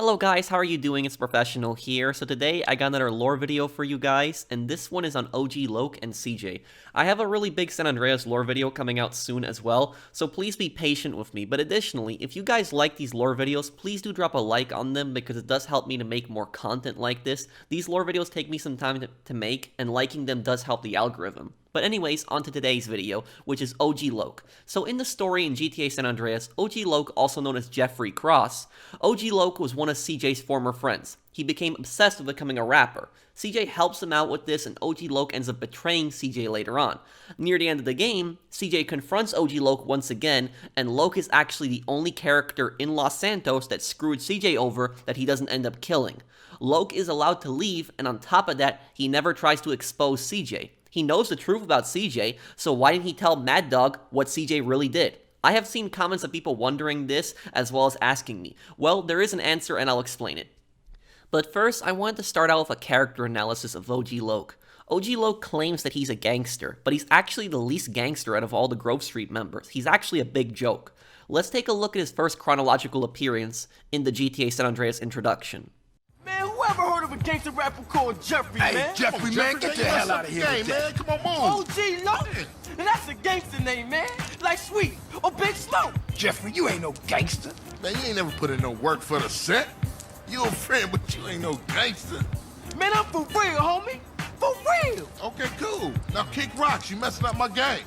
Hello guys, how are you doing? It's Professional here. So today I got another lore video for you guys, and this one is on OG Loc and CJ. I have a really big San Andreas lore video coming out soon as well, so please be patient with me. But additionally, if you guys like these lore videos, please do drop a like on them because it does help me to make more content like this. These lore videos take me some time to make, and liking them does help the algorithm. But anyways, on to today's video, which is OG Loc. So in the story in GTA San Andreas, OG Loc, also known as Jeffrey Cross, OG Loc was one of CJ's former friends. He became obsessed with becoming a rapper. CJ helps him out with this, and OG Loc ends up betraying CJ later on. Near the end of the game, CJ confronts OG Loc once again, and Loc is actually the only character in Los Santos that screwed CJ over that he doesn't end up killing. Loc is allowed to leave, and on top of that, he never tries to expose CJ. He knows the truth about CJ, so why didn't he tell Mad Dogg what CJ really did? I have seen comments of people wondering this, as well as asking me. Well, there is an answer and I'll explain it. But first, I wanted to start out with a character analysis of OG Loc. OG Loc claims that he's a gangster, but he's actually the least gangster out of all the Grove Street members. He's actually a big joke. Let's take a look at his first chronological appearance in the GTA San Andreas introduction. Man, who ever heard of a gangster rapper called Jeffrey, man? Hey, Jeffrey, man, get the hell out of here with that. Come on, move. OG Loc? And that's a gangster name, man. Like Sweet or Big Smoke. Jeffrey, you ain't no gangster. Man, you ain't never put in no work for the set. You a friend, but you ain't no gangster. Man, I'm for real, homie. For real. Okay, cool. Now kick rocks. You messing up my game.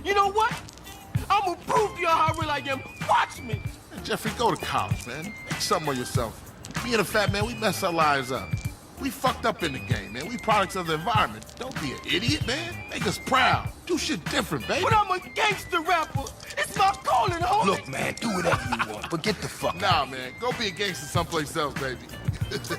You know what? I'm gonna prove to y'all how real I am. Watch me. Man, Jeffrey, go to college, man. Make something of yourself. Me and the fat man, we mess our lives up. We fucked up in the game, man. We products of the environment. Don't be an idiot, man. Make us proud. Do shit different, baby. But I'm a gangster rapper. It's my calling, homie. Look, man, do whatever you want, but get the fuck Nah, out. man. Go be a gangster someplace else, baby.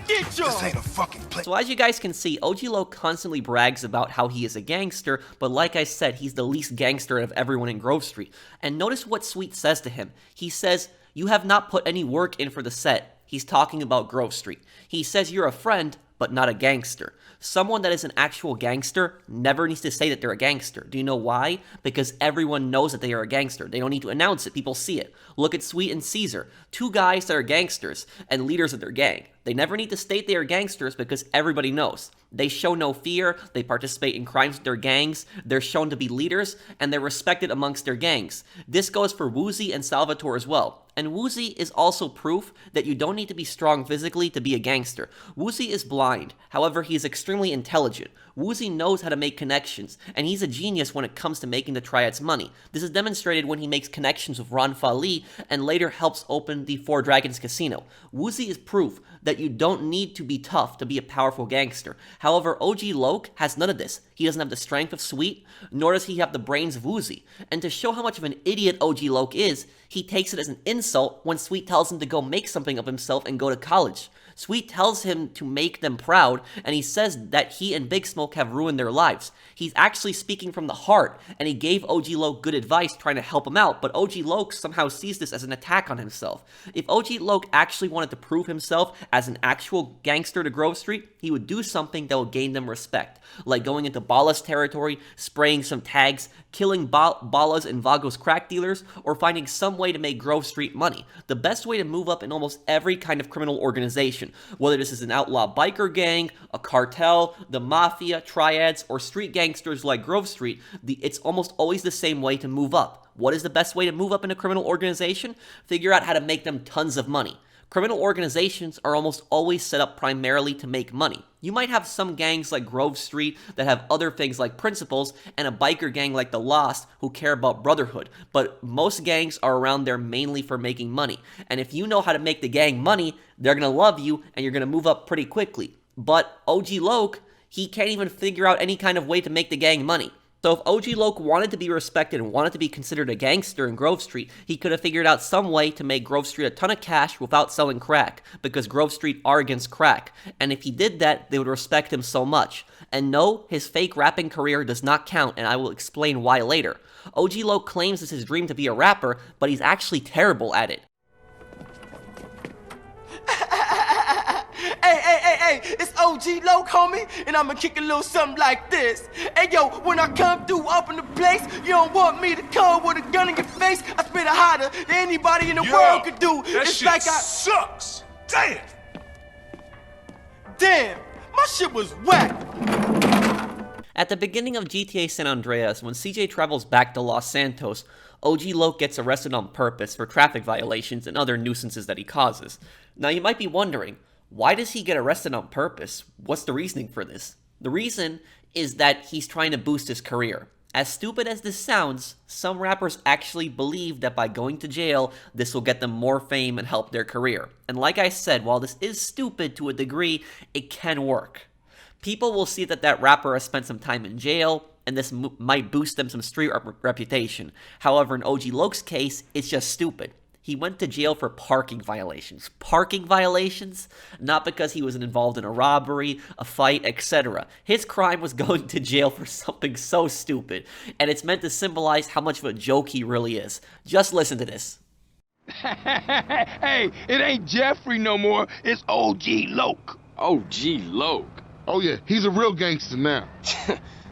Get y'all. This ain't a fucking place. So as you guys can see, OG Loc constantly brags about how he is a gangster, but like I said, he's the least gangster of everyone in Grove Street. And notice what Sweet says to him. He says, "You have not put any work in for the set." He's talking about Grove Street. He says you're a friend, but not a gangster. Someone that is an actual gangster never needs to say that they're a gangster. Do you know why? Because everyone knows that they are a gangster. They don't need to announce it. People see it. Look at Sweet and Caesar, two guys that are gangsters and leaders of their gang. They never need to state they are gangsters because everybody knows. They show no fear, they participate in crimes with their gangs, they're shown to be leaders, and they're respected amongst their gangs. This goes for Woozie and Salvatore as well. And Woozie is also proof that you don't need to be strong physically to be a gangster. Woozie is blind, however he is extremely intelligent. Woozie knows how to make connections, and he's a genius when it comes to making the Triads money. This is demonstrated when he makes connections with Ron Fali and later helps open the Four Dragons Casino. Woozie is proof that you don't need to be tough to be a powerful gangster. However, OG Loc has none of this. He doesn't have the strength of Sweet, nor does he have the brains of Woozie. And to show how much of an idiot OG Loc is, he takes it as an insult when Sweet tells him to go make something of himself and go to college. Sweet tells him to make them proud, and he says that he and Big Smoke have ruined their lives. He's actually speaking from the heart, and he gave OG Loc good advice trying to help him out, but OG Loc somehow sees this as an attack on himself. If OG Loc actually wanted to prove himself as an actual gangster to Grove Street, he would do something that will gain them respect, like going into Bala's territory, spraying some tags, killing Bala's and Vago's crack dealers, or finding some way to make Grove Street money. The best way to move up in almost every kind of criminal organization, whether this is an outlaw biker gang, a cartel, the mafia, triads, or street gangsters like Grove Street, it's almost always the same way to move up. What is the best way to move up in a criminal organization? Figure out how to make them tons of money. Criminal organizations are almost always set up primarily to make money. You might have some gangs like Grove Street that have other things like principles, and a biker gang like the Lost who care about brotherhood, but most gangs are around there mainly for making money. And if you know how to make the gang money, they're gonna love you and you're gonna move up pretty quickly. But OG Loc, he can't even figure out any kind of way to make the gang money. So if OG Loc wanted to be respected and wanted to be considered a gangster in Grove Street, he could have figured out some way to make Grove Street a ton of cash without selling crack, because Grove Street are against crack. And if he did that, they would respect him so much. And no, his fake rapping career does not count, and I will explain why later. OG Loc claims it's his dream to be a rapper, but he's actually terrible at it. Hey, it's OG Loc, homie, and I'ma kick a little something like this. Hey, yo, when I come through up in the place, you don't want me to come with a gun in your face. I spit it hotter than anybody in the world could do. That It's shit like sucks. Say it! Damn, my shit was whack. At the beginning of GTA San Andreas, when CJ travels back to Los Santos, OG Loc gets arrested on purpose for traffic violations and other nuisances that he causes. Now you might be wondering, why does he get arrested on purpose? What's the reasoning for this? The reason is that he's trying to boost his career. As stupid as this sounds, some rappers actually believe that by going to jail, this will get them more fame and help their career. And like I said, while this is stupid to a degree, it can work. People will see that that rapper has spent some time in jail, and this might boost them some street reputation. However, in OG Loc's case, it's just stupid. He went to jail for parking violations. Parking violations? Not because he was involved in a robbery, a fight, etc. His crime was going to jail for something so stupid, and it's meant to symbolize how much of a joke he really is. Just listen to this. Hey, it ain't Jeffrey no more. It's OG Loc. OG Loc. Oh yeah, he's a real gangster now.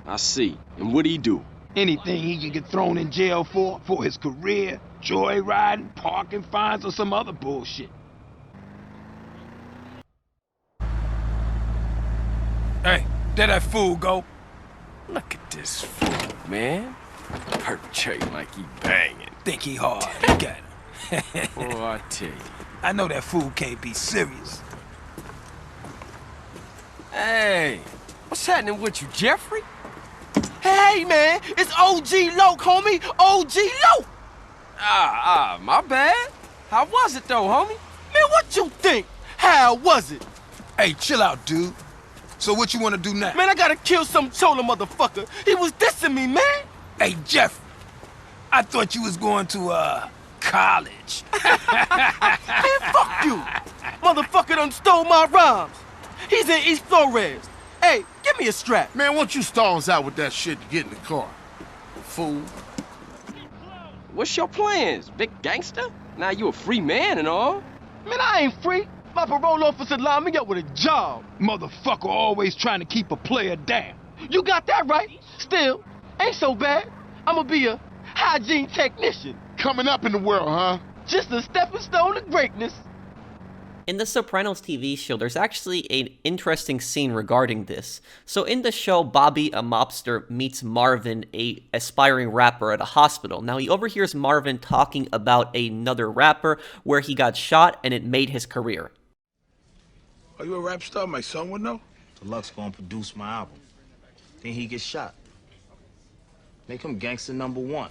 I see. And what'd he do? Anything he can get thrown in jail for his career, joyriding, parking fines, or some other bullshit. Hey, there that fool go. Look at this fool, man. Perpetrating like he banging. Think he hard, you got him. Boy, I tell you. I know that fool can't be serious. Hey, what's happening with you, Jeffrey? Hey, man, it's OG Loc, homie. OG Loc. My bad. How was it, though, homie? Man, what you think? How was it? Hey, chill out, dude. So what you want to do now? Man, I gotta kill some chola motherfucker. He was dissing me, man. Hey, Jeff, I thought you was going to, college. Man, fuck you. Motherfucker done stole my rhymes. He's in East Flores. Hey, give me a strap. Man, won't you stall us out with that shit to get in the car? Fool. What's your plans, big gangster? Now you a free man and all. Man, I ain't free. My parole officer lined me up with a job. Motherfucker always trying to keep a player down. You got that right. Still, ain't so bad. I'ma be a hygiene technician. Coming up in the world, huh? Just a stepping stone to greatness. In the Sopranos TV show, there's actually an interesting scene regarding this. So in the show, Bobby, a mobster, meets Marvin, a aspiring rapper, at a hospital. Now he overhears Marvin talking about another rapper where he got shot and it made his career. Are you a rap star? My son would know. The Luc's gonna produce my album. Then he gets shot. Make him gangster #1.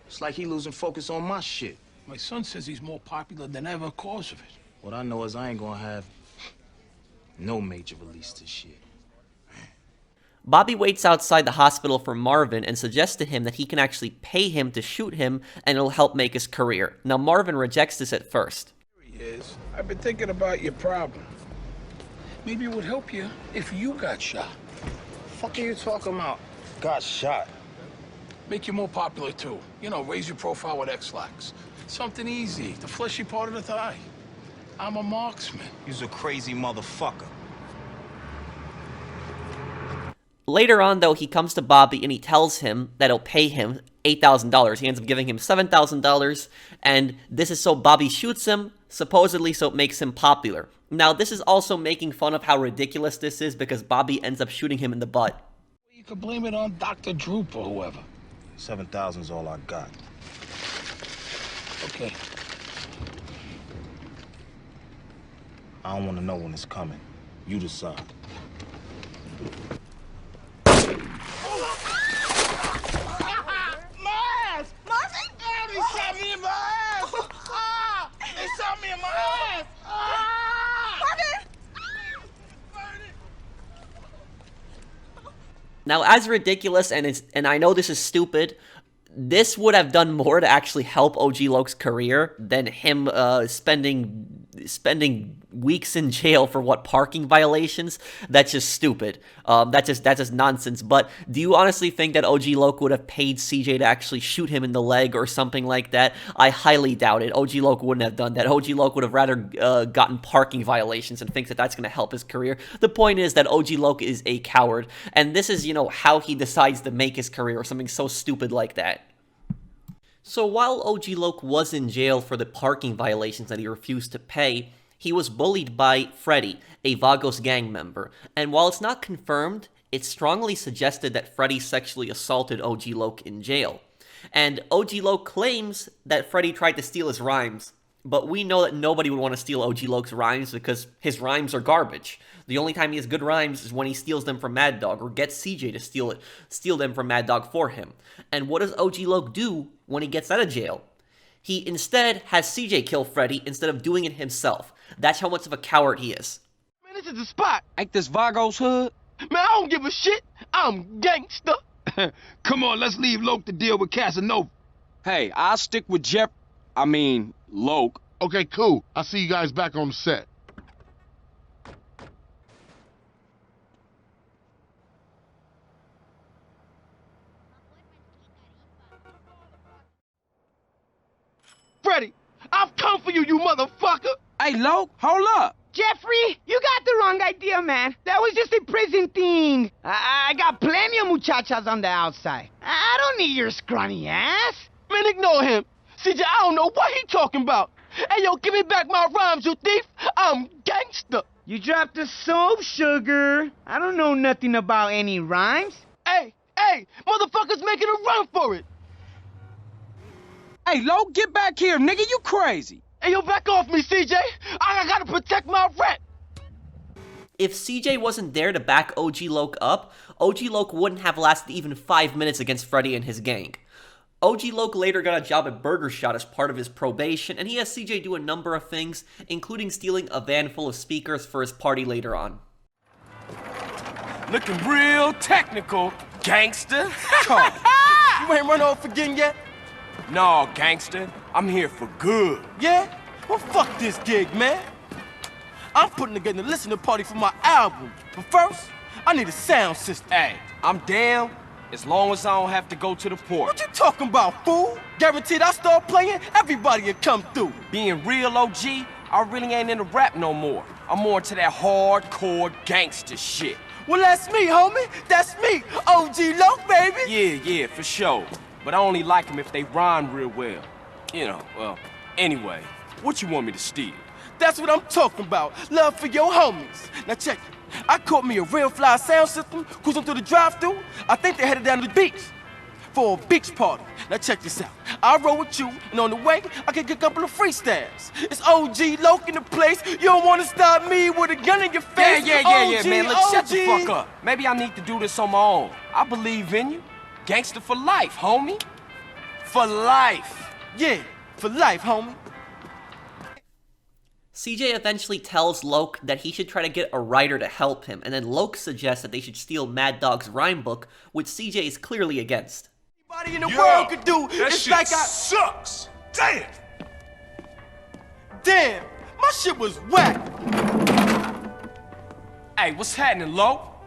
It's like he losing focus on my shit. My son says he's more popular than ever cause of it. What I know is I ain't gonna have no major release this shit. Bobby waits outside the hospital for Marvin and suggests to him that he can actually pay him to shoot him and it'll help make his career. Now Marvin rejects this at first. Here he is. I've been thinking about your problem. Maybe it would help you if you got shot. Fuck are you talking about? Got shot. Make you more popular too. You know, raise your profile with X-Lax. Something easy, the fleshy part of the thigh. I'm a marksman. You's a crazy motherfucker. Later on, though, he comes to Bobby and he tells him that he'll pay him $8,000. He ends up giving him $7,000, and this is so Bobby shoots him, supposedly so it makes him popular. Now, this is also making fun of how ridiculous this is because Bobby ends up shooting him in the butt. You could blame it on Dr. Droop or whoever. 7,000's all I got. Okay. I don't want to know when it's coming. You decide. They shot me in my ass! Ah! They shot me in my ass! Ah! Now, as ridiculous, and I know this is stupid, this would have done more to actually help OG Loc's career than him spending weeks in jail for parking violations. That's just stupid. That's just nonsense. But do you honestly think that OG Loc would have paid CJ to actually shoot him in the leg or something like that? I highly doubt it. OG Loc wouldn't have done that. OG Loc would have rather gotten parking violations and thinks that that's going to help his career. The point is that OG Loc is a coward, and this is, how he decides to make his career or something so stupid like that. So while OG Loc was in jail for the parking violations that he refused to pay, He was bullied by Freddy, a Vagos gang member, and while it's not confirmed, it's strongly suggested that Freddy sexually assaulted OG Loc in jail. And OG Loc claims that Freddy tried to steal his rhymes, but we know that nobody would want to steal OG Loc's rhymes because his rhymes are garbage. The only time he has good rhymes is when he steals them from Mad Dogg or gets CJ to steal them from Mad Dogg for him. And what does OG Loc do when he gets out of jail? He instead has CJ kill Freddy instead of doing it himself. That's how much of a coward he is. Man, this is the spot. Ain't this Vagos hood? Man, I don't give a shit. I'm gangster. Come on, let's leave Loc to deal with Casanova. Hey, I'll stick with Loc. Okay, cool. I'll see you guys back on the set. Freddy, I've come for you, you motherfucker. Hey, Loc, hold up. Jeffrey, you got the wrong idea, man. That was just a prison thing. I got plenty of muchachas on the outside. I don't need your scrawny ass. Man, ignore him. CJ, I don't know what he talking about. Hey, yo, give me back my rhymes, you thief. I'm gangster. You dropped the soap, sugar. I don't know nothing about any rhymes. Hey, motherfuckers making a run for it. Hey, Loc, get back here, nigga, you crazy. Hey, yo, back off me, CJ. I gotta protect my rep. If CJ wasn't there to back OG Loc up, OG Loc wouldn't have lasted even 5 minutes against Freddy and his gang. OG Loc later got a job at Burger Shot as part of his probation, and he has CJ do a number of things, including stealing a van full of speakers for his party later on. Looking real technical, gangster. You ain't run off again yet? No, gangster. I'm here for good. Yeah? Well, fuck this gig, man. I'm putting together a listening party for my album. But first, I need a sound system. Hey, I'm down as long as I don't have to go to the port. What you talking about, fool? Guaranteed I start playing, everybody will come through. Being real OG, I really ain't into rap no more. I'm more into that hardcore gangster shit. Well, that's me, homie. That's me, OG Loc, baby. Yeah, for sure. But I only like them if they rhyme real well. You know, well, anyway, what you want me to steal? That's what I'm talking about. Love for your homies. Now check it. I caught me a real fly sound system cruising through the drive-thru. I think they headed down to the beach for a beach party. Now check this out. I'll roll with you, and on the way, I can get a couple of freestyles. It's OG Loc in the place. You don't want to stop me with a gun in your face. Yeah, OG, man. Look, shut the OG. fuck up. Maybe I need to do this on my own. I believe in you. Gangster for life, homie. For life. Yeah, for life, homie. CJ eventually tells Loc that he should try to get a writer to help him, and then Loc suggests that they should steal Mad Dogg's rhyme book, which CJ is clearly against. Anybody in the world could do. That It's shit like sucks. Damn. Damn, my shit was whack. Hey, what's happening, Loc?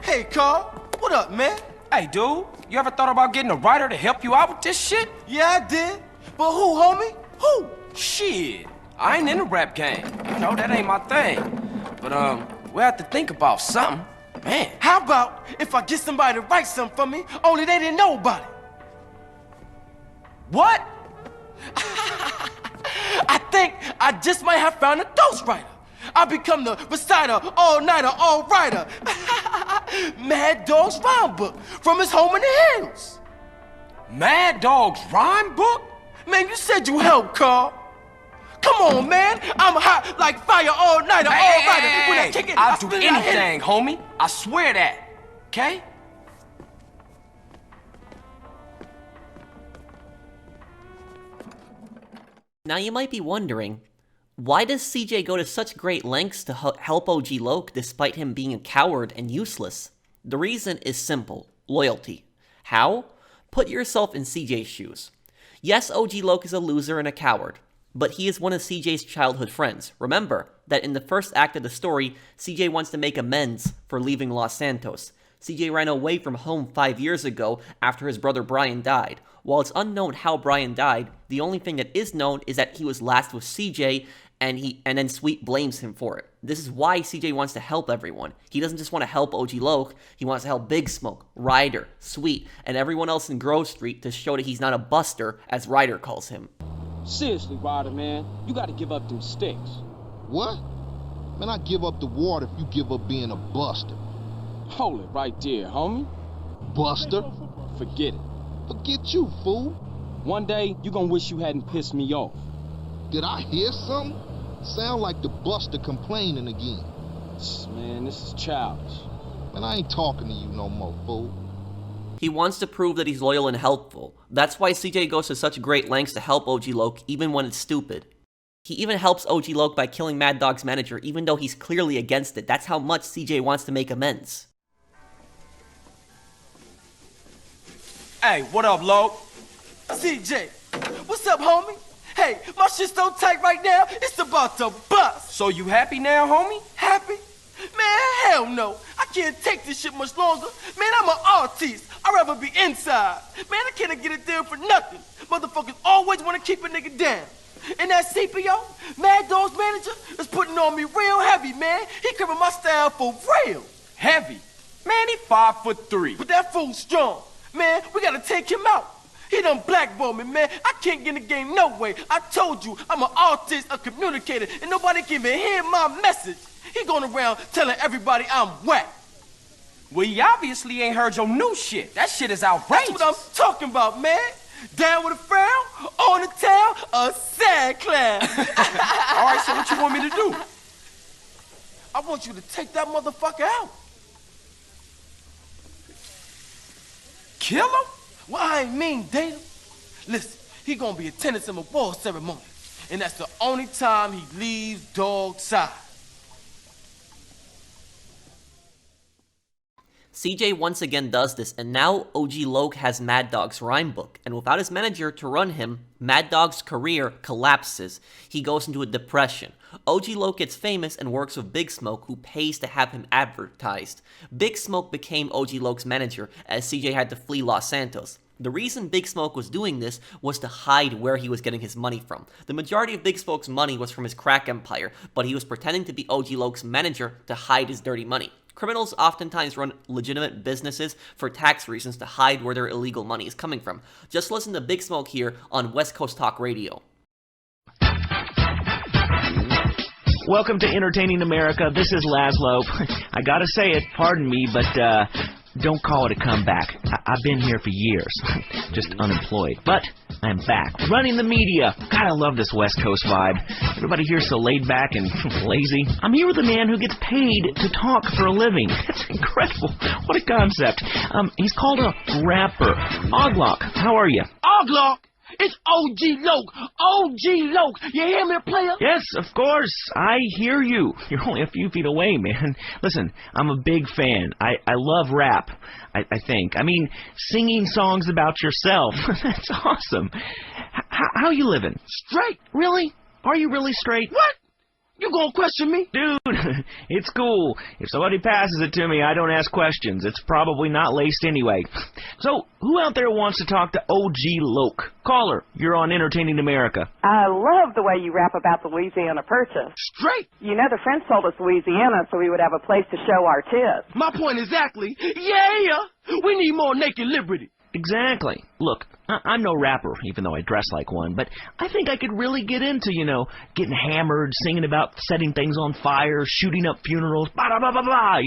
Hey, Carl, what up, man? Hey, dude, you ever thought about getting a writer to help you out with this shit? Yeah, I did. But who, homie? Who? Shit, I ain't in the rap game. You know, that ain't my thing. But, we have to think about something. Man. How about if I get somebody to write something for me, only they didn't know about it? What? I think I just might have found a ghostwriter. I become the reciter, all-nighter, all-writer. Mad Dogg's rhyme book from his home in the hills. Mad Dogg's rhyme book? Man, you said you helped, Carl. Come on, man. I'm hot like fire, all-nighter, all-writer. When I kick it, I'll do spin it, I hit it. anything, homie. I swear that. Okay? Now you might be wondering, why does CJ go to such great lengths to help OG Loc despite him being a coward and useless? The reason is simple: loyalty. How? Put yourself in CJ's shoes. Yes, OG Loc is a loser and a coward, but he is one of CJ's childhood friends. Remember that in the first act of the story, CJ wants to make amends for leaving Los Santos. CJ ran away from home 5 years ago after his brother Brian died. While it's unknown how Brian died, the only thing that is known is that he was last with CJ, and then Sweet blames him for it. This is why CJ wants to help everyone. He doesn't just want to help OG Loc, he wants to help Big Smoke, Ryder, Sweet, and everyone else in Grove Street to show that he's not a buster, as Ryder calls him. Seriously, Ryder, man, you gotta give up them sticks. What? Man, I give up the ward if you give up being a buster. Hold it right there, homie. Buster? Forget it. Forget you, fool. One day, you gonna wish you hadn't pissed me off. Did I hear something? Sound like the buster complaining again. Man, this is childish. Man, I ain't talking to you no more, fool. He wants to prove that he's loyal and helpful. That's why CJ goes to such great lengths to help OG Loc, even when it's stupid. He even helps OG Loc by killing Mad Dogg's manager, even though he's clearly against it. That's how much CJ wants to make amends. Hey, what up, Loc? CJ, what's up, homie? Hey, my shit's so tight right now, it's about to bust. So you happy now, homie? Happy? Man, hell no. I can't take this shit much longer. Man, I'm an artist. I'd rather be inside. Man, I can't get a deal for nothing. Motherfuckers always want to keep a nigga down. And that CPO, Mad Dogg's manager, is putting on me real heavy, man. He cribbing my style for real. Heavy? Man, he 5'3". But that fool's strong. Man, we gotta take him out. He done blackballed me, man. I can't get in the game no way. I told you, I'm an artist, a communicator, and nobody can even hear my message. He going around telling everybody I'm whack. Well, he obviously ain't heard your new shit. That shit is outrageous. That's what I'm talking about, man. Down with a frown, on the tail, a sad clown. All right, so what you want me to do? I want you to take that motherfucker out. Kill him? Well, I ain't mean date him. Listen, he gonna be attending some award ceremony, and that's the only time he leaves Dogg's side. CJ once again does this, and now OG Loc has Mad Dogg's rhyme book, and without his manager to run him, Mad Dogg's career collapses. He goes into a depression. OG Loc gets famous and works with Big Smoke, who pays to have him advertised. Big Smoke became OG Loc's manager, as CJ had to flee Los Santos. The reason Big Smoke was doing this was to hide where he was getting his money from. The majority of Big Smoke's money was from his crack empire, but he was pretending to be OG Loc's manager to hide his dirty money. Criminals oftentimes run legitimate businesses for tax reasons to hide where their illegal money is coming from. Just listen to Big Smoke here on West Coast Talk Radio. Welcome to Entertaining America. This is Laszlo. I gotta say it, pardon me, but don't call it a comeback. I've been here for years, just unemployed. But I'm back, running the media. God, I love this West Coast vibe. Everybody here's so laid back and lazy. I'm here with a man who gets paid to talk for a living. That's incredible. What a concept. He's called a rapper. OG Loc, how are you? OG Loc! It's OG Loc! OG Loc! You hear me, player? Yes, of course. I hear you. You're only a few feet away, man. Listen, I'm a big fan. I love rap, I think. I mean, singing songs about yourself. That's awesome. How you living? Straight. Really? Are you really straight? What? You gonna question me? Dude, it's cool. If somebody passes it to me, I don't ask questions. It's probably not laced anyway. So, who out there wants to talk to OG Loc? Caller, you're on Entertaining America. I love the way you rap about the Louisiana Purchase. Straight. You know the French sold us Louisiana so we would have a place to show our tits. My point exactly. Yeah, we need more naked liberty. Exactly. Look, I'm no rapper, even though I dress like one, but I think I could really get into, getting hammered, singing about setting things on fire, shooting up funerals, ba-da-ba-ba-ba,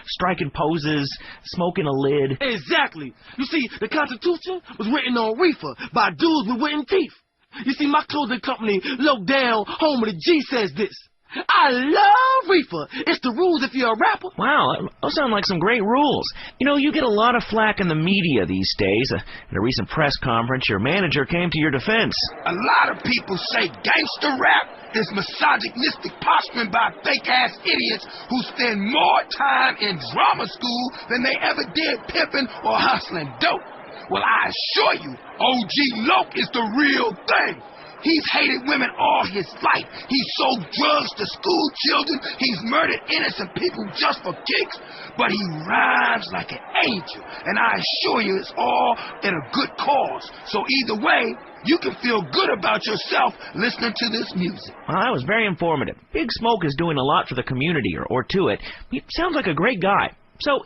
striking poses, smoking a lid. Exactly. You see, the Constitution was written on reefer by dudes with wooden teeth. You see, my clothing company, Low Down, home of the G, says this. I love reefer. It's the rules if you're a rapper. Wow, those sound like some great rules. You get a lot of flack in the media these days. At a recent press conference, your manager came to your defense. A lot of people say gangster rap is misogynistic posturing by fake-ass idiots who spend more time in drama school than they ever did pimping or hustling dope. Well, I assure you, OG Loc is the real thing. He's hated women all his life. He's sold drugs to school children. He's murdered innocent people just for kicks. But he rhymes like an angel. And I assure you it's all in a good cause. So either way, you can feel good about yourself listening to this music. Well, that was very informative. Big Smoke is doing a lot for the community, or to it. He sounds like a great guy. So,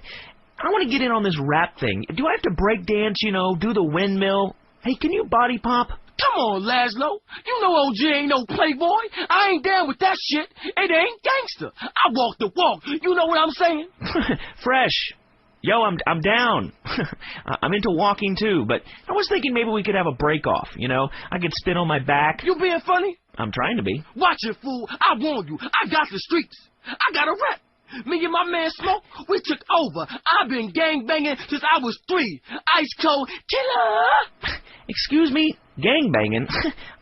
I want to get in on this rap thing. Do I have to break dance, do the windmill? Hey, can you body pop? Come on, Laszlo. You know OG ain't no playboy. I ain't down with that shit. It ain't gangster. I walk the walk. You know what I'm saying? Fresh. Yo, I'm down. I'm into walking too, but I was thinking maybe we could have a break off, you know? I could spin on my back. You being funny? I'm trying to be. Watch it, fool. I warn you. I got the streets. I got a rep. Me and my man Smoke, we took over. I've been gangbanging since I was 3. Ice cold killer. Excuse me? Gangbanging?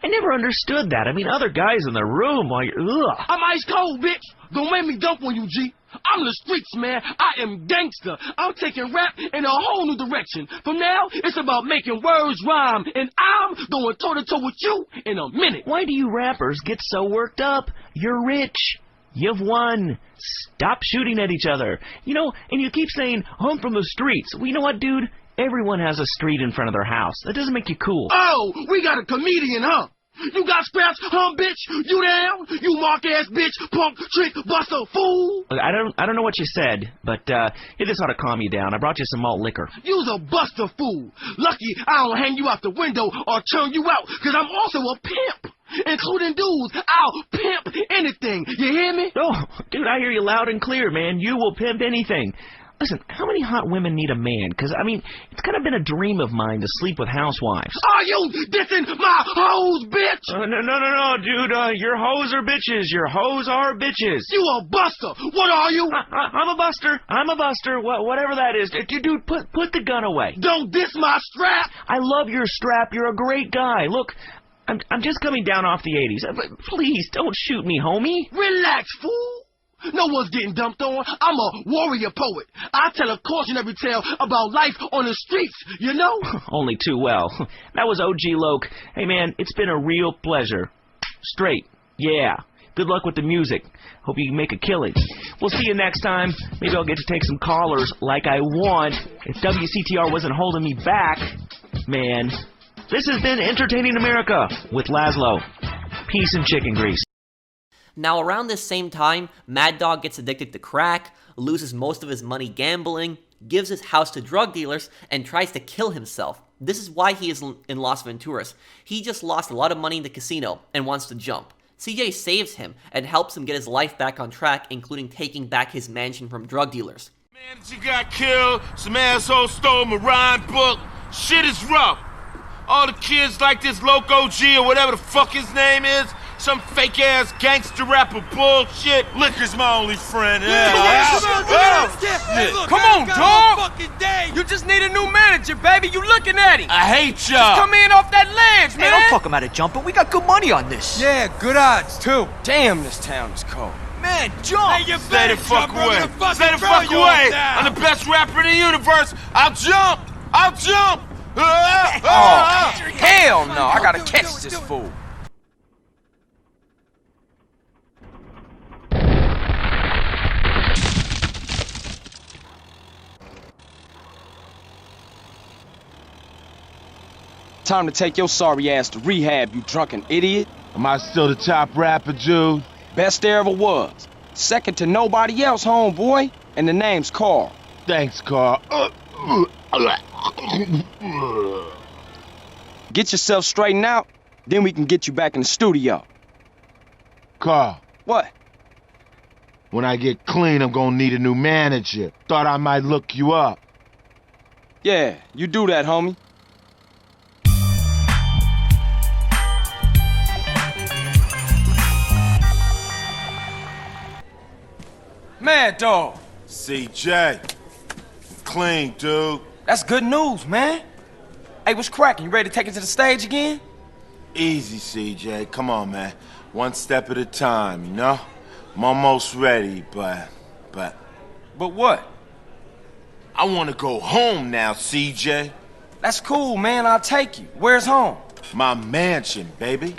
I never understood that. I mean, other guys in the room while you're... Ugh. I'm ice cold, bitch. Don't make me dump on you, G. I'm the streets, man. I am gangster. I'm taking rap in a whole new direction. From now, it's about making words rhyme. And I'm going toe-to-toe with you in a minute. Why do you rappers get so worked up? You're rich. You've won. Stop shooting at each other. You know, and you keep saying, I'm from the streets. Well, you know what, dude? Everyone has a street in front of their house. That doesn't make you cool. Oh, we got a comedian, huh? You got scraps, huh, bitch? You down? You mark-ass bitch, punk, trick, buster, fool? I don't know what you said, but this ought to calm you down. I brought you some malt liquor. You's a buster fool. Lucky I don't hang you out the window or turn you out, because I'm also a pimp. Including dudes, I'll pimp anything. You hear me? Oh, dude, I hear you loud and clear, man. You will pimp anything. Listen, how many hot women need a man? Because, I mean, it's kind of been a dream of mine to sleep with housewives. Are you dissing my hoes, bitch? No, dude. Your hoes are bitches. Your hoes are bitches. You a buster. What are you? I'm a buster. I'm a buster. Whatever that is. Dude, put the gun away. Don't diss my strap. I love your strap. You're a great guy. Look, I'm just coming down off the 80s. Please, don't shoot me, homie. Relax, fool. No one's getting dumped on. I'm a warrior poet. I tell a cautionary tale about life on the streets, you know? Only too well. That was OG Loc. Hey, man, it's been a real pleasure. Straight. Yeah. Good luck with the music. Hope you can make a killing. We'll see you next time. Maybe I'll get to take some callers like I want. If WCTR wasn't holding me back, man. This has been Entertaining America with Laszlo. Peace and chicken grease. Now, around this same time, Mad Dogg gets addicted to crack, loses most of his money gambling, gives his house to drug dealers, and tries to kill himself. This is why he is in Las Venturas. He just lost a lot of money in the casino and wants to jump. CJ saves him and helps him get his life back on track, including taking back his mansion from drug dealers. Manager got killed, some asshole stole my rhyme book. Shit is rough. All the kids like this Loc OG or whatever the fuck his name is, some fake-ass gangster rapper bullshit. Liquor's my only friend. Come on, dog. You just need a new manager, baby. You looking at him. I hate y'all. Come in off that ledge, man. Hey, don't talk him out of jumping. We got good money on this. Yeah, good odds, too. Damn, this town is cold. Man, jump. Hey, you stay the fuck away. Stay the fuck away. I'm the best rapper in the universe. I'll jump. Oh, hell no. I gotta catch this fool. Time to take your sorry ass to rehab, you drunken idiot. Am I still the top rapper, dude? Best there ever was. Second to nobody else, homeboy. And the name's Carl. Thanks, Carl. Get yourself straightened out, then we can get you back in the studio. Carl. What? When I get clean, I'm gonna need a new manager. Thought I might look you up. Yeah, you do that, homie. Mad Dogg. CJ. Clean, dude. That's good news, man. Hey, what's cracking? You ready to take it to the stage again? Easy, CJ. Come on, man. One step at a time, you know? I'm almost ready, but... But what? I want to go home now, CJ. That's cool, man. I'll take you. Where's home? My mansion, baby.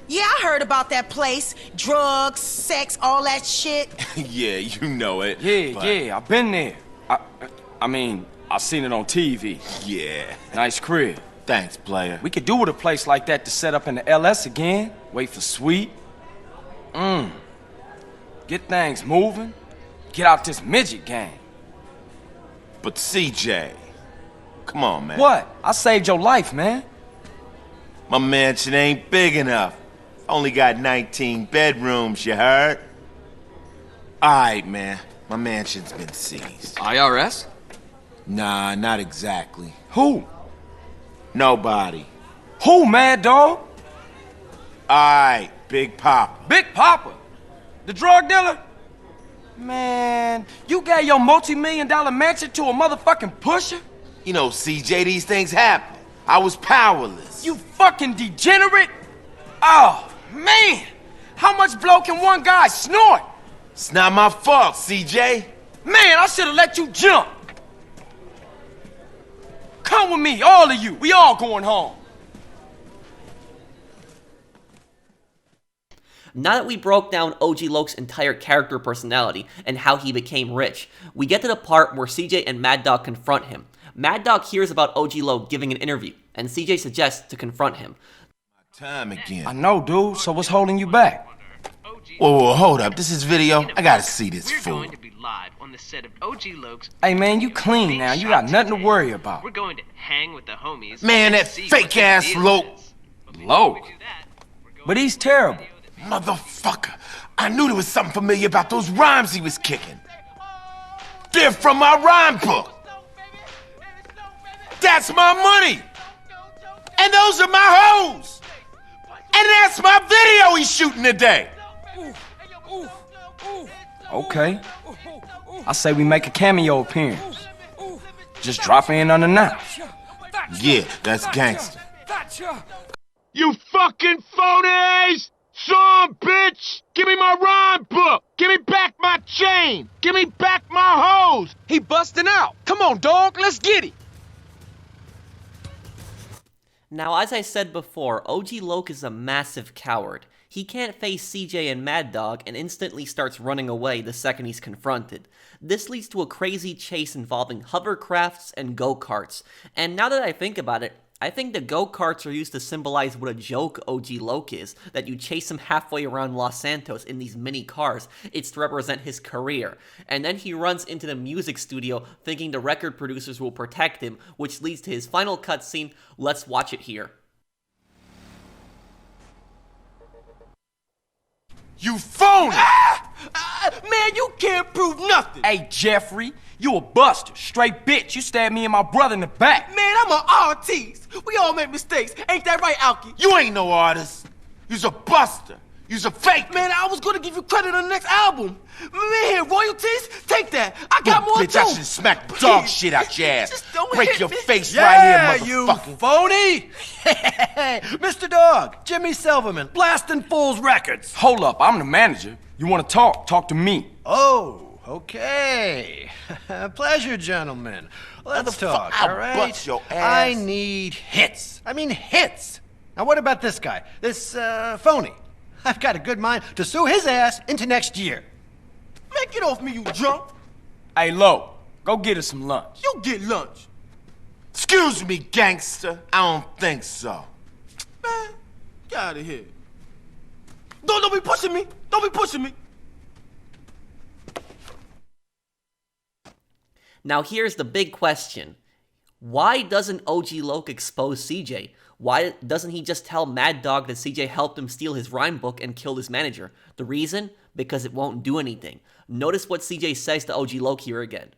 Yeah, I heard about that place. Drugs, sex, all that shit. Yeah, you know it. Yeah, I've been there. I mean, I've seen it on TV. Yeah. Nice crib. Thanks, player. We could do with a place like that to set up in the LS again. Wait for Sweet. Get things moving. Get out this midget game. But CJ, come on, man. What? I saved your life, man. My mansion ain't big enough. Only got 19 bedrooms, you heard? Alright, man. My mansion's been seized. IRS? Nah, not exactly. Who? Nobody. Who, Mad Dog? Alright, Big Papa. Big Papa? The drug dealer? Man, you gave your multi-million-dollar mansion to a motherfucking pusher? You know, CJ, these things happen. I was powerless. You fucking degenerate? Oh, man! How much blow can one guy snort? It's not my fault, CJ. Man, I should've let you jump. Come with me, all of you. We all going home. Now that we broke down OG Loc's entire character personality and how he became rich, we get to the part where CJ and Mad Dog confront him. Mad Dog hears about OG Loc giving an interview, and CJ suggests to confront him. Time again. I know, dude, so what's holding you back? Whoa, hold up. This is video. I gotta see this fool. On the set of OG Loc's. Hey, man, you clean now. You got nothing to worry about. We're going to hang with the homies. Man, that fake-ass Loc. Loc? But he's terrible. Motherfucker. I knew there was something familiar about those rhymes he was kicking. They're from my rhyme book. That's my money. And those are my hoes. And that's my video he's shooting today. Okay. I say we make a cameo appearance. Just drop in unannounced. Yeah, that's gangster. You fucking phonies! Son, bitch! Give me my rhyme book! Give me back my chain! Give me back my hose! He busting out! Come on, dog, let's get it! Now, as I said before, OG Loc is a massive coward. He can't face CJ and Mad Dog and instantly starts running away the second he's confronted. This leads to a crazy chase involving hovercrafts and go-karts. And now that I think about it, I think the go-karts are used to symbolize what a joke OG Loc is, that you chase him halfway around Los Santos in these mini cars. It's to represent his career. And then he runs into the music studio thinking the record producers will protect him, which leads to his final cutscene. Let's watch it here. You phony! Man, you can't prove nothing! Hey, Jeffrey, you a buster. Straight bitch. You stabbed me and my brother in the back. Man, I'm an artist. We all make mistakes. Ain't that right, Alki? You ain't no artist. You's a buster. You's a fake. Man, I was gonna give you credit on the next album. Man, royalties? Take that. I got more bitch, too. I should smack dog shit out your ass. Just don't Break hit your me. face Yeah, right here, you motherfucker. phony! Mr. Dogg, Jimmy Silverman, blasting Fools Records. Hold up, I'm the manager. You want to talk? Talk to me. Oh, okay. Pleasure, gentlemen. Let's talk, I'll all right? butt your ass. I need hits. I mean hits. Now what about this guy? This, phony? I've got a good mind to sue his ass into next year. Man, get off me, you drunk. Hey, Lo, go get us some lunch. You get lunch. Excuse me, gangster. I don't think so. Man, get out of here. Don't be pushing me. Don't be pushing me. Now here's the big question. Why doesn't OG Loc expose CJ? Why doesn't he just tell Mad Dog that CJ helped him steal his rhyme book and killed his manager? The reason? Because it won't do anything. Notice what CJ says to OG Loc here again.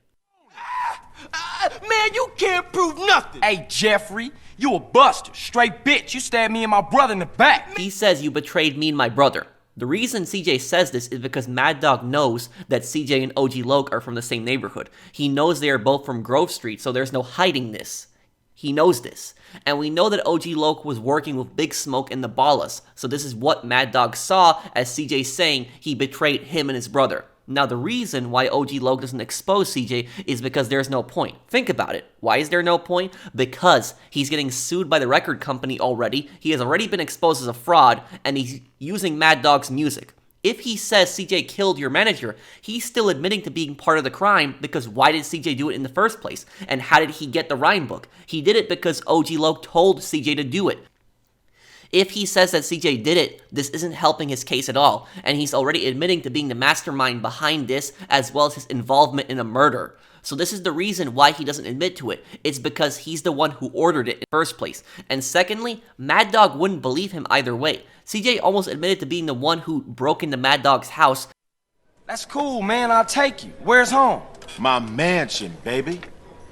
Man, you can't prove nothing. Hey, Jeffrey, you a buster. Straight bitch. You stabbed me and my brother in the back. He says you betrayed me and my brother. The reason CJ says this is because Mad Dog knows that CJ and OG Loc are from the same neighborhood. He knows they are both from Grove Street, so there's no hiding this. He knows this. And we know that OG Loc was working with Big Smoke and the Ballas, so this is what Mad Dog saw as CJ saying he betrayed him and his brother. Now the reason why OG Loc doesn't expose CJ is because there's no point. Think about it. Why is there no point? Because he's getting sued by the record company already, he has already been exposed as a fraud, and he's using Mad Dog's music. If he says CJ killed your manager, he's still admitting to being part of the crime, because why did CJ do it in the first place? And how did he get the rhyme book? He did it because OG Loc told CJ to do it. If he says that CJ did it, this isn't helping his case at all, and he's already admitting to being the mastermind behind this, as well as his involvement in a murder. So this is the reason why he doesn't admit to it. It's because he's the one who ordered it in the first place. And secondly, Mad Dogg wouldn't believe him either way. CJ almost admitted to being the one who broke into Mad Dogg's house. That's cool, man. I'll take you. Where's home? My mansion, baby.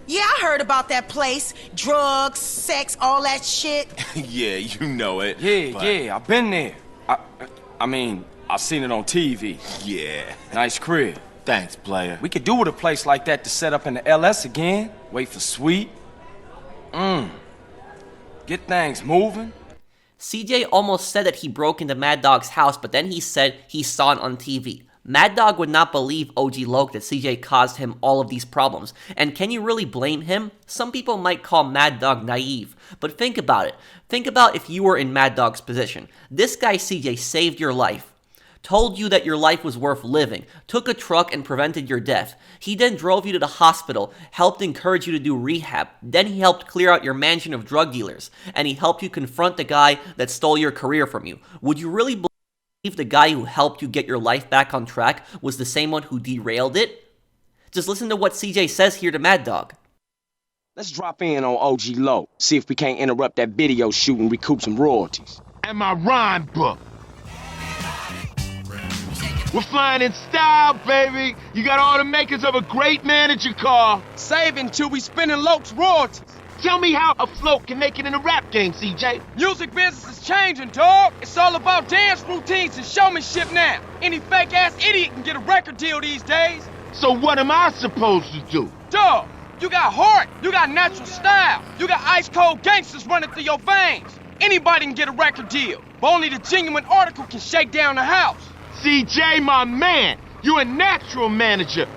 Yeah, I heard about that place. Drugs, sex, all that shit. Yeah, you know it. Yeah, I've been there. I mean, I've seen it on TV. Yeah. Nice crib. Thanks, player. We could do with a place like that to set up in the LS again. Wait for Sweet. Get things moving. CJ almost said that he broke into Mad Dogg's house, but then he said he saw it on TV. Mad Dogg would not believe OG Loc that CJ caused him all of these problems. And can you really blame him? Some people might call Mad Dogg naive, but think about it. Think about if you were in Mad Dogg's position. This guy CJ saved your life, told you that your life was worth living, took a truck and prevented your death. He then drove you to the hospital, helped encourage you to do rehab. Then he helped clear out your mansion of drug dealers, and he helped you confront the guy that stole your career from you. Would you really believe the guy who helped you get your life back on track was the same one who derailed it? Just listen to what CJ says here to Mad Dogg. Let's drop in on OG Loc, see if we can't interrupt that video shoot and recoup some royalties. And my rhyme book. We're flying in style, baby. You got all the makers of a great manager car. Saving till we spending Loc's royalties. Tell me how a float can make it in the rap game, CJ. Music business is changing, dog. It's all about dance routines and showmanship now. Any fake-ass idiot can get a record deal these days. So what am I supposed to do? Dog, you got heart, you got natural style, you got ice-cold gangsters running through your veins. Anybody can get a record deal, but only the genuine article can shake down the house. CJ, my man, you a natural manager.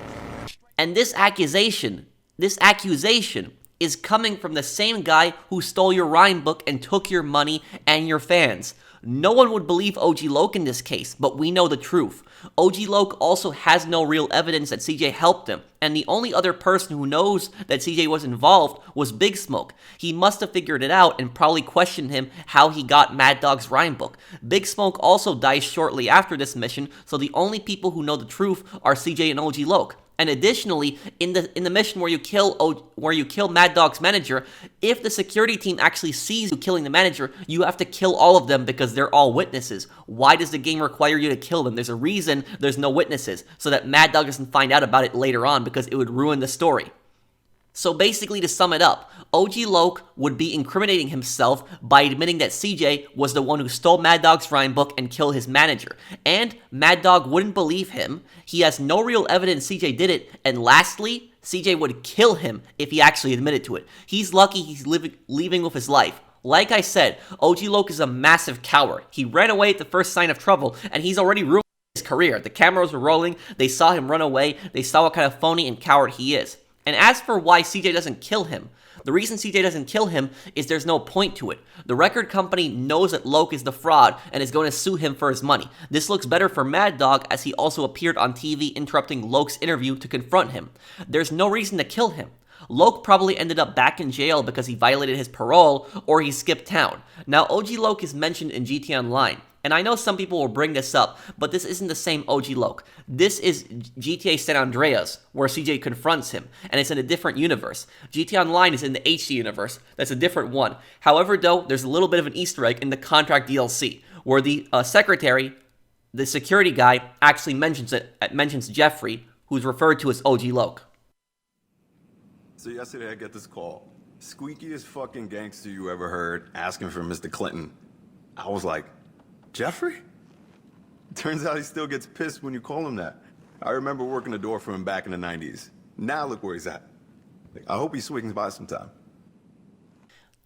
And this accusation is coming from the same guy who stole your rhyme book and took your money and your fans. No one would believe OG Loc in this case, but we know the truth. OG Loc also has no real evidence that CJ helped him, and the only other person who knows that CJ was involved was Big Smoke. He must have figured it out and probably questioned him how he got Mad Dogg's rhyme book. Big Smoke also dies shortly after this mission, so the only people who know the truth are CJ and OG Loc. And additionally, in the mission where you kill Mad Dogg's manager, if the security team actually sees you killing the manager, you have to kill all of them because they're all witnesses. Why does the game require you to kill them? There's a reason there's no witnesses, so that Mad Dogg doesn't find out about it later on because it would ruin the story. So basically, to sum it up, OG Loc would be incriminating himself by admitting that CJ was the one who stole Mad Dogg's rhyme book and killed his manager. And Mad Dogg wouldn't believe him. He has no real evidence CJ did it. And lastly, CJ would kill him if he actually admitted to it. He's lucky he's leaving with his life. Like I said, OG Loc is a massive coward. He ran away at the first sign of trouble, and he's already ruined his career. The cameras were rolling, they saw him run away, they saw what kind of phony and coward he is. And as for why CJ doesn't kill him, the reason CJ doesn't kill him is there's no point to it. The record company knows that Loc is the fraud and is going to sue him for his money. This looks better for Mad Dogg as he also appeared on TV interrupting Loc's interview to confront him. There's no reason to kill him. Loc probably ended up back in jail because he violated his parole or he skipped town. Now OG Loc is mentioned in GTA Online. And I know some people will bring this up, but this isn't the same OG Loc. This is GTA San Andreas, where CJ confronts him, and it's in a different universe. GTA Online is in the HD universe. That's a different one. However, though, there's a little bit of an Easter egg in the Contract DLC, where the secretary, the security guy, actually mentions Jeffrey, who's referred to as OG Loc. So yesterday I get this call. Squeakiest fucking gangster you ever heard asking for Mr. Clinton. I was like, Jeffrey? Turns out he still gets pissed when you call him that. I remember working the door for him back in the 90s. Now look where he's at. I hope he swings by sometime.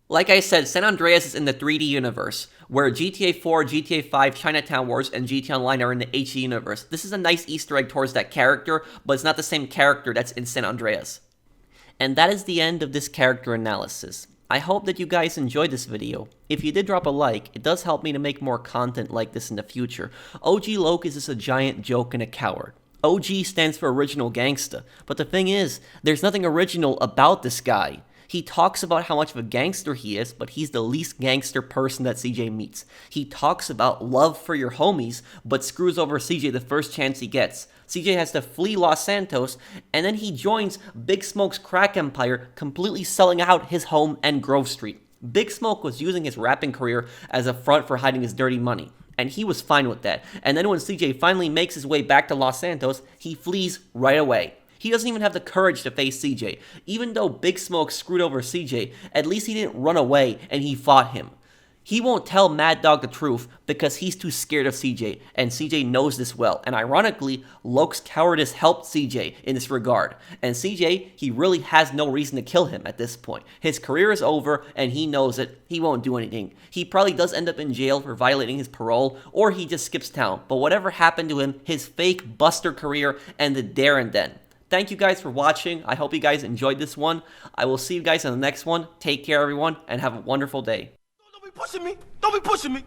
Like I said, San Andreas is in the 3D universe, where GTA 4, GTA 5, Chinatown Wars, and GTA Online are in the HD universe. This is a nice Easter egg towards that character, but it's not the same character that's in San Andreas. And that is the end of this character analysis. I hope that you guys enjoyed this video. If you did drop a like, it does help me to make more content like this in the future. OG Loc is just a giant joke and a coward. OG stands for Original Gangsta, but the thing is, there's nothing original about this guy. He talks about how much of a gangster he is, but he's the least gangster person that CJ meets. He talks about love for your homies, but screws over CJ the first chance he gets. CJ has to flee Los Santos, and then he joins Big Smoke's crack empire, completely selling out his home and Grove Street. Big Smoke was using his rapping career as a front for hiding his dirty money, and he was fine with that. And then when CJ finally makes his way back to Los Santos, he flees right away. He doesn't even have the courage to face CJ. Even though Big Smoke screwed over CJ, at least he didn't run away and he fought him. He won't tell Mad Dogg the truth because he's too scared of CJ, and CJ knows this well. And ironically, Loc's cowardice helped CJ in this regard. And CJ, he really has no reason to kill him at this point. His career is over, and he knows it. He won't do anything. He probably does end up in jail for violating his parole, or he just skips town. But whatever happened to him, his fake Buster career ended there and then. Thank you guys for watching. I hope you guys enjoyed this one. I will see you guys in the next one. Take care, everyone, and have a wonderful day. Don't be pushing me. Don't be pushing me.